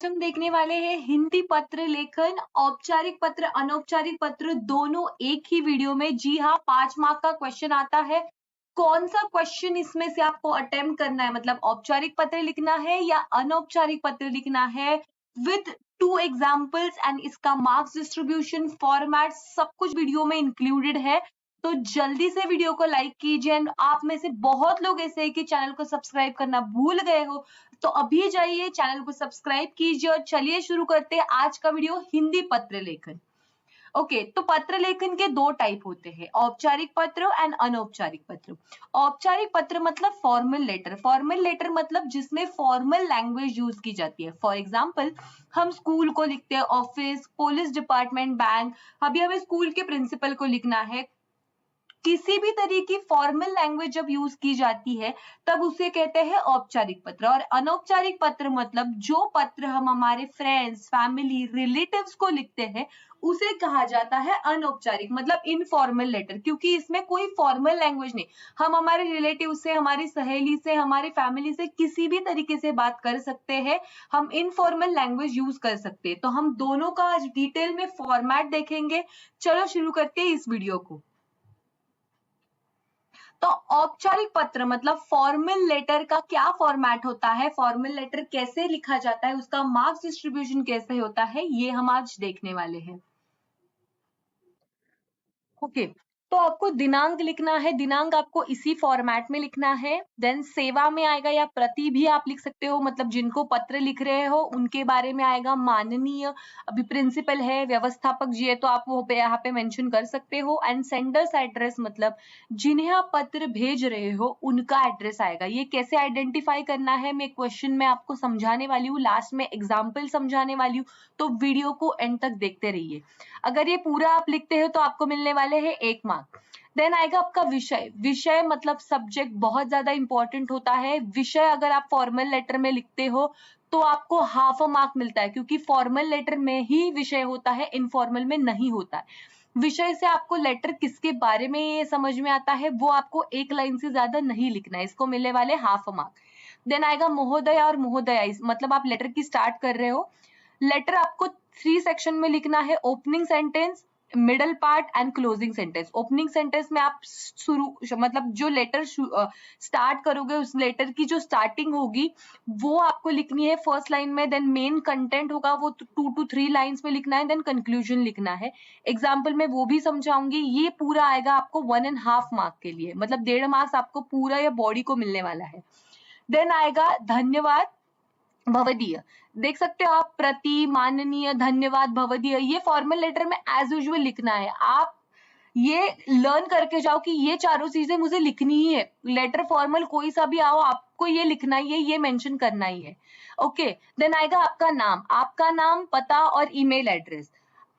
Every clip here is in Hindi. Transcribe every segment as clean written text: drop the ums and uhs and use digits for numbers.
हम देखने वाले हैं हिंदी पत्र लेखन, औपचारिक पत्र, अनौपचारिक पत्र दोनों एक ही वीडियो में। जी हाँ, 5 मार्क का क्वेश्चन आता है। कौन सा क्वेश्चन इसमें से आपको अटेम्प्ट करना है, मतलब औपचारिक पत्र लिखना है या अनौपचारिक पत्र लिखना है, विद 2 एग्जाम्पल्स एंड इसका मार्क्स डिस्ट्रीब्यूशन फॉर्मेट सब कुछ वीडियो में इंक्लूडेड है। तो जल्दी से वीडियो को लाइक कीजिए एंड आप में से बहुत लोग ऐसे हैं कि चैनल को सब्सक्राइब करना भूल गए हो, तो अभी जाइए चैनल को सब्सक्राइब कीजिए और चलिए शुरू करते हैं आज का वीडियो हिंदी पत्र लेखन। ओके, तो पत्र लेखन के 2 टाइप होते हैं, औपचारिक पत्र एंड अनौपचारिक पत्र। औपचारिक पत्र मतलब फॉर्मल लेटर। फॉर्मल लेटर मतलब जिसमें फॉर्मल लैंग्वेज यूज की जाती है। फॉर एग्जाम्पल, हम स्कूल को लिखते हैं, ऑफिस, पुलिस डिपार्टमेंट, बैंक। अभी हमें स्कूल के प्रिंसिपल को लिखना है। किसी भी तरह की फॉर्मल लैंग्वेज जब यूज की जाती है तब उसे कहते हैं औपचारिक पत्र। और अनौपचारिक पत्र मतलब जो पत्र हम हमारे फ्रेंड्स, फैमिली, रिलेटिव्स को लिखते हैं उसे कहा जाता है अनौपचारिक, मतलब इनफॉर्मल लेटर, क्योंकि इसमें कोई फॉर्मल लैंग्वेज नहीं। हम हमारे रिलेटिव से, हमारी सहेली से, हमारी फैमिली से किसी भी तरीके से बात कर सकते हैं। हम इनफॉर्मल लैंग्वेज यूज कर सकते हैं। तो हम दोनों का आज डिटेल में फॉर्मेट देखेंगे। चलो शुरू करते हैं इस वीडियो को। तो औपचारिक पत्र मतलब फॉर्मल लेटर का क्या फॉर्मेट होता है, फॉर्मल लेटर कैसे लिखा जाता है, उसका मार्क्स डिस्ट्रीब्यूशन कैसे होता है, ये हम आज देखने वाले हैं। ओके, तो आपको दिनांक लिखना है। दिनांक आपको इसी फॉर्मेट में लिखना है। देन सेवा में आएगा, या प्रति भी आप लिख सकते हो, मतलब जिनको पत्र लिख रहे हो उनके बारे में आएगा। माननीय, अभी प्रिंसिपल है, व्यवस्थापक जी है, तो आप वो यहाँ पे मेंशन कर सकते हो। एंड सेंडर्स एड्रेस मतलब जिन्हें आप पत्र भेज रहे हो उनका एड्रेस आएगा। ये कैसे आइडेंटिफाई करना है मैं क्वेश्चन में आपको समझाने वाली हूँ, लास्ट में एग्जाम्पल समझाने वाली हूँ, तो वीडियो को एंड तक देखते रहिए। अगर ये पूरा आप लिखते हो तो आपको मिलने वाले हैं 1 मार्क। देन आएगा आपका विषय। विषय मतलब सब्जेक्ट बहुत ज्यादा इंपॉर्टेंट होता है। विषय अगर आप फॉर्मल लेटर में लिखते हो तो आपको हाफ अ मार्क मिलता है, क्योंकि फॉर्मल लेटर में ही विषय होता है, इनफॉर्मल में नहीं होता है। विषय से आपको लेटर किसके बारे में ये समझ में आता है, वो आपको 1 लाइन से ज्यादा नहीं लिखना है, इसको मिलने वाले हाफ अ मार्क। देन आएगा महोदय और महोदया, मतलब आप लेटर की स्टार्ट कर रहे हो। लेटर आपको 3 सेक्शन में लिखना है, opening sentence, middle part and closing sentence. Opening sentence में आप शुरू, मतलब जो लेटर स्टार्ट करोगे उस लेटर की जो स्टार्टिंग होगी वो आपको लिखनी है फर्स्ट लाइन में। देन मेन कंटेंट होगा वो 2 to 3 लाइंस में लिखना है। देन कंक्लूजन लिखना है। एग्जाम्पल में वो भी समझाऊंगी। ये पूरा आएगा आपको 1.5 मार्क के लिए, मतलब 1.5 मार्क्स आपको पूरा या बॉडी को मिलने वाला है। देन आएगा धन्यवाद, भवदीय। देख सकते हो आप, प्रति, माननीय, धन्यवाद, भवदीय, ये फॉर्मल लेटर में एज यूजुअल लिखना है। आप ये लर्न करके जाओ कि ये चारों चीजें मुझे लिखनी ही है। लेटर फॉर्मल कोई सा भी आओ, आपको ये लिखना ही है, ये मेंशन करना ही है। ओके, देन आएगा आपका नाम। आपका नाम, पता और ईमेल एड्रेस।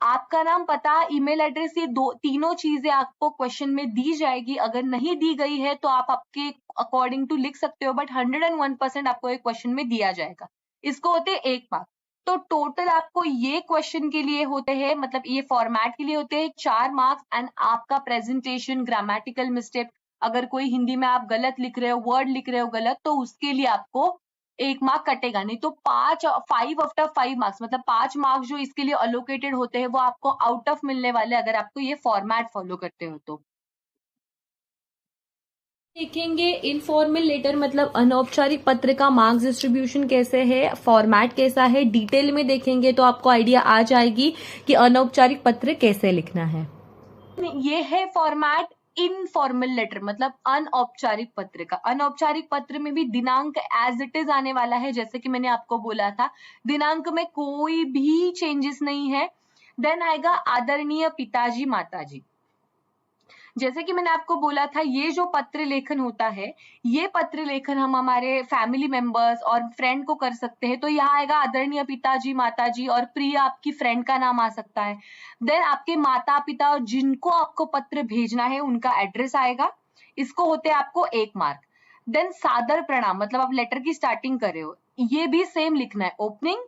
आपका नाम, पता, ईमेल एड्रेस, ये तीनों चीजें आपको क्वेश्चन में दी जाएगी। अगर नहीं दी गई है तो आप आपके अकॉर्डिंग टू लिख सकते हो, बट 101% आपको एक क्वेश्चन में दिया जाएगा। इसको होते हैं 1 मार्क। तो टोटल आपको ये क्वेश्चन के लिए होते हैं, मतलब ये फॉर्मेट के लिए होते हैं 4 मार्क्स। एंड आपका प्रेजेंटेशन, ग्रामेटिकल मिस्टेक, अगर कोई हिंदी में आप गलत लिख रहे हो, वर्ड लिख रहे हो गलत, तो उसके लिए आपको 1 मार्क कटेगा। नहीं तो 5 आफ्टर 5 मार्क्स, मतलब 5 मार्क्स जो इसके लिए अलोकेटेड होते हैं वो आपको आउट ऑफ मिलने वाले, अगर आपको ये फॉर्मेट फॉलो करते हो तो। देखेंगे इनफॉर्मल लेटर मतलब अनौपचारिक पत्र का मार्क्स डिस्ट्रीब्यूशन कैसे है, फॉर्मेट कैसा है, डिटेल में देखेंगे तो आपको आइडिया आ जाएगी कि अनौपचारिक पत्र कैसे लिखना है। ये है फॉर्मेट इनफॉर्मल लेटर, मतलब अनौपचारिक पत्र का। अनौपचारिक पत्र में भी दिनांक एज इट इज आने वाला है, जैसे कि मैंने आपको बोला था, दिनांक में कोई भी चेंजेस नहीं है। देन आएगा आदरणीय पिताजी, माताजी। जैसे कि मैंने आपको बोला था, ये जो पत्र लेखन होता है, ये पत्र लेखन हम हमारे फैमिली मेंबर्स और फ्रेंड को कर सकते हैं। तो यहाँ आएगा आदरणीय पिताजी, माताजी, और प्रिय आपकी फ्रेंड का नाम आ सकता है। देन आपके माता पिता और जिनको आपको पत्र भेजना है उनका एड्रेस आएगा। इसको होते हैं आपको 1 मार्क। देन सादर प्रणाम, मतलब आप लेटर की स्टार्टिंग कर रहे हो, ये भी सेम लिखना है, opening,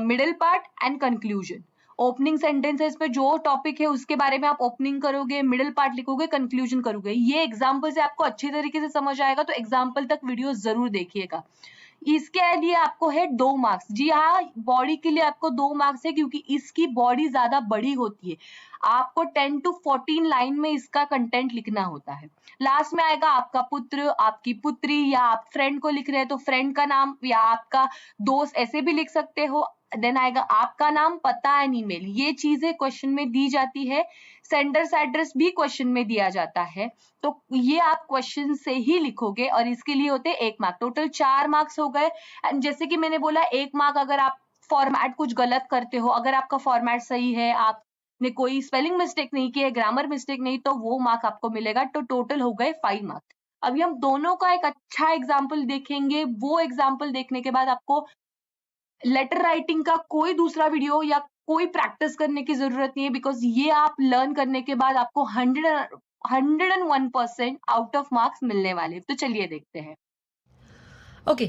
middle part and conclusion. Opening sentences पे जो टॉपिक है उसके बारे में आप ओपनिंग करोगे, मिडिल पार्ट लिखोगे, कंक्लूजन करोगे। ये एग्जाम्पल से आपको अच्छी तरीके से समझ आएगा, तो एग्जाम्पल तक वीडियो जरूर देखिएगा। इसके लिए आपको है 2 मार्क्स। जी हाँ, बॉडी के लिए आपको 2 मार्क्स है क्योंकि इसकी बॉडी ज्यादा बड़ी होती है। आपको 10 to 14 लाइन में इसका कंटेंट लिखना होता है। लास्ट में आएगा आपका पुत्र, आपकी पुत्री, या आप फ्रेंड को लिख रहे हैं तो फ्रेंड का नाम या आपका दोस्त ऐसे भी लिख सकते हो। देन आएगा आपका नाम, पता एंड ईमेल। ये चीजें क्वेश्चन में दी जाती है। सेंडर्स एड्रेस भी क्वेश्चन में दिया जाता है। तो ये आप क्वेश्चन से ही लिखोगे और इसके लिए होते 1 मार्क। टोटल 4 मार्क्स हो गए। एंड जैसे कि मैंने बोला 1 मार्क अगर आप फॉर्मेट कुछ गलत करते हो, अगर आपका फॉर्मेट सही है, आपने कोई स्पेलिंग मिस्टेक नहीं की है, ग्रामर मिस्टेक नहीं, तो वो मार्क आपको मिलेगा। तो टोटल हो गए 5 मार्क्स। अभी हम दोनों का एक अच्छा एग्जाम्पल देखेंगे। वो एग्जाम्पल देखने के बाद आपको लेटर राइटिंग का कोई दूसरा वीडियो या कोई प्रैक्टिस करने की जरूरत नहीं है, बिकॉज ये आप लर्न करने के बाद आपको 101% आउट ऑफ मार्क्स मिलने वाले। तो चलिए देखते हैं। ओके,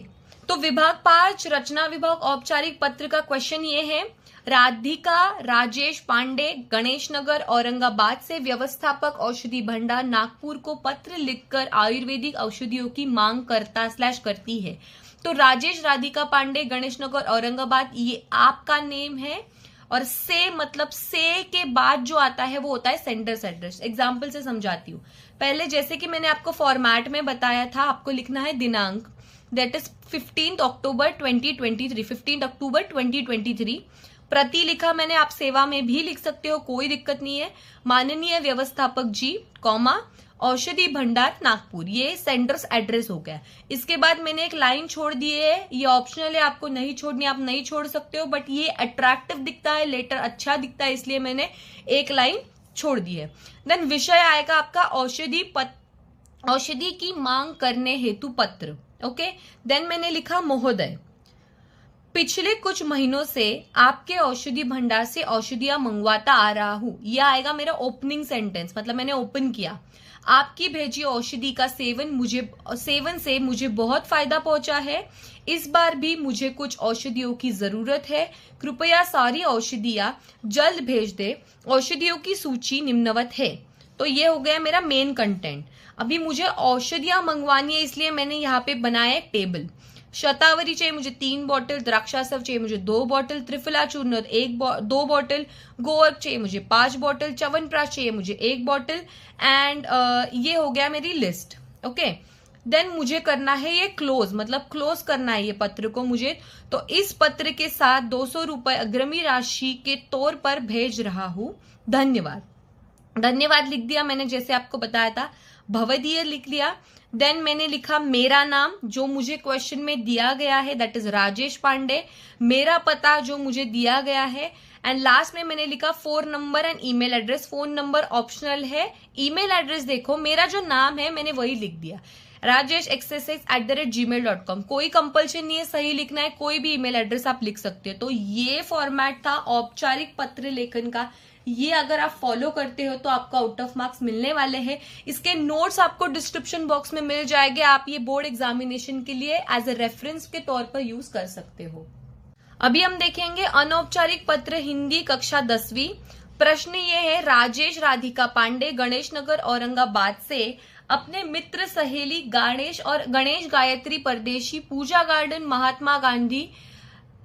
तो विभाग 5 रचना विभाग औपचारिक पत्र का क्वेश्चन ये है, राधिका राजेश पांडे गणेश नगर औरंगाबाद से व्यवस्थापक औषधि भंडार नागपुर को पत्र लिखकर आयुर्वेदिक औषधियों की मांग करती है। तो राजेश राधिका पांडे गणेश नगर औरंगाबाद, ये आपका नेम है और से मतलब से के बाद जो आता है वो होता है सेंडर्स एड्रेस। एग्जाम्पल से समझाती हूँ। पहले जैसे कि मैंने आपको फॉर्मेट में बताया था, आपको लिखना है दिनांक, दैट इज 15 अक्टूबर 2023, 15 अक्टूबर 2023। प्रति लिखा मैंने, आप सेवा में भी लिख सकते हो, कोई दिक्कत नहीं है। माननीय व्यवस्थापक जी, कॉमा औषधि भंडार नागपुर, ये सेंडर्स एड्रेस हो गया। इसके बाद मैंने एक लाइन छोड़ दी है, ये ऑप्शनल है, आपको नहीं छोड़नी आप नहीं छोड़ सकते हो, बट ये अट्रैक्टिव दिखता है, लेटर अच्छा दिखता है, इसलिए मैंने एक लाइन छोड़ दी है। देन विषय आएगा आपका औषधि की मांग करने हेतु पत्र। ओके, देन मैंने लिखा महोदय, पिछले कुछ महीनों से आपके औषधि भंडार से औषधियां मंगवाता आ रहा हूं। यह आएगा मेरा ओपनिंग सेंटेंस, मतलब मैंने ओपन किया। आपकी भेजी औषधि का सेवन से मुझे बहुत फायदा पहुंचा है। इस बार भी मुझे कुछ औषधियों की जरूरत है। कृपया सारी औषधियां जल्द भेज दे। औषधियों की सूची निम्नवत है। तो ये हो गया मेरा मेन कंटेंट। अभी मुझे औषधियां मंगवानी है, इसलिए मैंने यहाँ पे बनाया एक टेबल। शतावरी चाहिए मुझे 3 बॉटल, द्राक्षासव चाहिए मुझे 2 बॉटल, त्रिफला चूर्ण 2 बॉटल, गोवर्क चाहिए मुझे 5 बॉटल, च्यवनप्राश चाहिए मुझे 1 बॉटल। एंड ये हो गया मेरी लिस्ट। ओके, देन मुझे करना है ये क्लोज, मतलब क्लोज करना है ये पत्र को मुझे। तो इस पत्र के साथ 200 रुपए अग्रिमी राशि के तौर पर भेज रहा हूं। धन्यवाद। धन्यवाद लिख दिया मैंने, जैसे आपको बताया था। भवदीय लिख लिया। देन मैंने लिखा मेरा नाम जो मुझे क्वेश्चन में दिया गया है, दैट इज राजेश पांडे। मेरा पता जो मुझे दिया गया है। एंड लास्ट में मैंने लिखा phone number and email address. Phone number optional है, ईमेल एड्रेस देखो मेरा जो नाम है मैंने वही लिख दिया, rajesh@gmail.com। कोई कंपल्शन नहीं है सही लिखना है, कोई भी ईमेल एड्रेस आप लिख सकते हो। तो ये फॉर्मेट था औपचारिक पत्र लेखन का। ये अगर आप फॉलो करते हो तो आपको आउट ऑफ मार्क्स मिलने वाले हैं। इसके नोट्स आपको डिस्क्रिप्शन बॉक्स में मिल जाएंगे। आप ये बोर्ड एग्जामिनेशन के लिए एज ए रेफरेंस के तौर पर यूज कर सकते हो। अभी हम देखेंगे अनौपचारिक पत्र हिंदी कक्षा 10वीं। प्रश्न ये है, राजेश राधिका पांडे गणेश नगर औरंगाबाद से अपने मित्र सहेली गणेश गायत्री परदेशी पूजा गार्डन महात्मा गांधी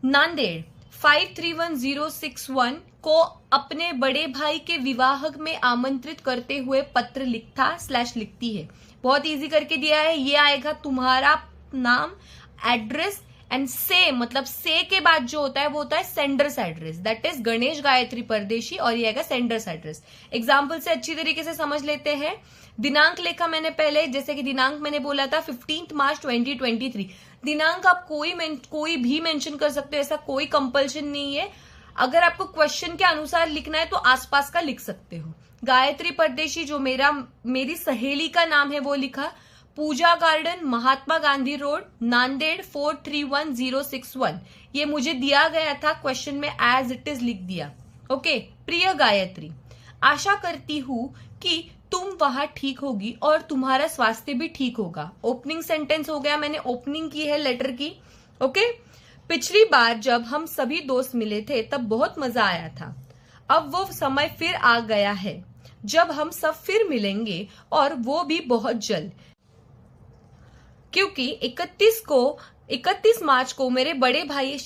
नांदेड़ 531061 को अपने बड़े भाई के विवाह में आमंत्रित करते हुए पत्र लिखती है। बहुत इजी करके दिया है। ये आएगा तुम्हारा नाम, एड्रेस एंड से, मतलब से के बाद जो होता है वो होता है sender's address, that is Ganesh Gayatri परदेशी, और ये आएगा सेंडर्स एड्रेस। एग्जाम्पल से अच्छी तरीके से समझ लेते हैं। दिनांक लिखा मैंने पहले, जैसे कि दिनांक मैंने बोला था 15 मार्च 2023। दिनांक आप कोई भी मेंशन कर सकते हो, ऐसा कोई कंपल्शन नहीं है। अगर आपको क्वेश्चन के अनुसार लिखना है तो आसपास का लिख सकते हो। गायत्री परदेशी जो मेरी सहेली का नाम है वो लिखा। पूजा गार्डन महात्मा गांधी रोड नांदेड़ 431061, ये मुझे दिया गया था क्वेश्चन में, एज इट इज लिख दिया। ओके, प्रिय गायत्री, आशा करती हूँ कि तुम वहां ठीक होगी और तुम्हारा स्वास्थ्य भी ठीक होगा। ओपनिंग सेंटेंस हो गया, मैंने ओपनिंग की है लेटर की। ओके, पिछली बार जब हम सभी दोस्त मिले थे तब बहुत मजा आया था। अब वो समय फिर आ गया है जब हम सब फिर मिलेंगे, और वो भी बहुत जल्द, क्योंकि 31 को 31 मार्च को मेरे बड़े भाई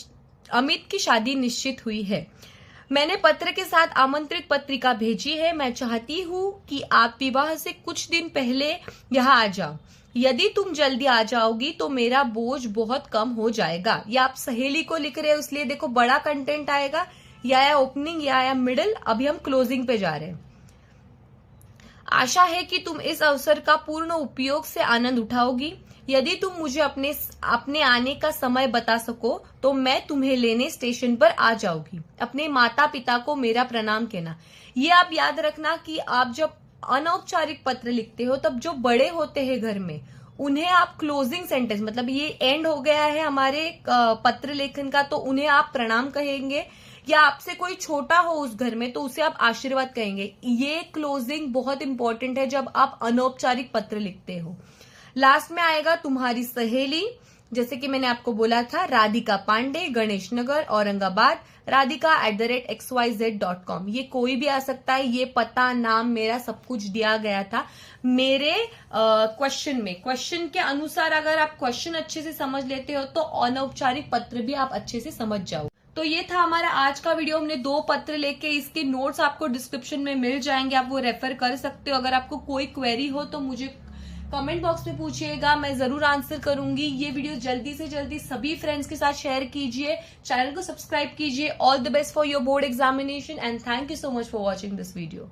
अमित की शादी निश्चित हुई है। मैंने पत्र के साथ आमंत्रित पत्रिका भेजी है। मैं चाहती हूँ कि आप विवाह से कुछ दिन पहले यहाँ आ जाओ। यदि तुम जल्दी आ जाओगी तो मेरा बोझ बहुत कम हो जाएगा। या आप सहेली को लिख रहे हो इसलिए देखो बड़ा कंटेंट आएगा, या ओपनिंग या मिडिल। अभी हम क्लोजिंग पे जा रहे हैं। आशा है कि तुम इस अवसर का पूर्ण उपयोग से आनंद उठाओगी। यदि तुम मुझे अपने आने का समय बता सको तो मैं तुम्हें लेने स्टेशन पर आ जाऊंगी। अपने माता पिता को मेरा प्रणाम कहना। ये आप याद रखना कि आप जब अनौपचारिक पत्र लिखते हो तब जो बड़े होते हैं घर में उन्हें आप क्लोजिंग सेंटेंस, मतलब ये एंड हो गया है हमारे पत्र लेखन का, तो उन्हें आप प्रणाम कहेंगे। या आपसे कोई छोटा हो उस घर में तो उसे आप आशीर्वाद कहेंगे। ये क्लोजिंग बहुत इंपॉर्टेंट है जब आप अनौपचारिक पत्र लिखते हो। लास्ट में आएगा तुम्हारी सहेली, जैसे कि मैंने आपको बोला था, राधिका पांडे, गणेश नगर, औरंगाबाद, radhika@xyz.com। ये कोई भी आ सकता है। ये पता, नाम मेरा सब कुछ दिया गया था मेरे क्वेश्चन में। क्वेश्चन के अनुसार अगर आप क्वेश्चन अच्छे से समझ लेते हो तो अनौपचारिक पत्र भी आप अच्छे से समझ जाओ। तो ये था हमारा आज का वीडियो। हमने 2 पत्र लेके, इसके नोट्स आपको डिस्क्रिप्शन में मिल जाएंगे, आप वो रेफर कर सकते हो। अगर आपको कोई क्वेरी हो तो मुझे कमेंट बॉक्स में पूछिएगा, मैं जरूर आंसर करूंगी। ये वीडियो जल्दी से जल्दी सभी फ्रेंड्स के साथ शेयर कीजिए, चैनल को सब्सक्राइब कीजिए। All the best for your board examination and thank you so much for watching this video.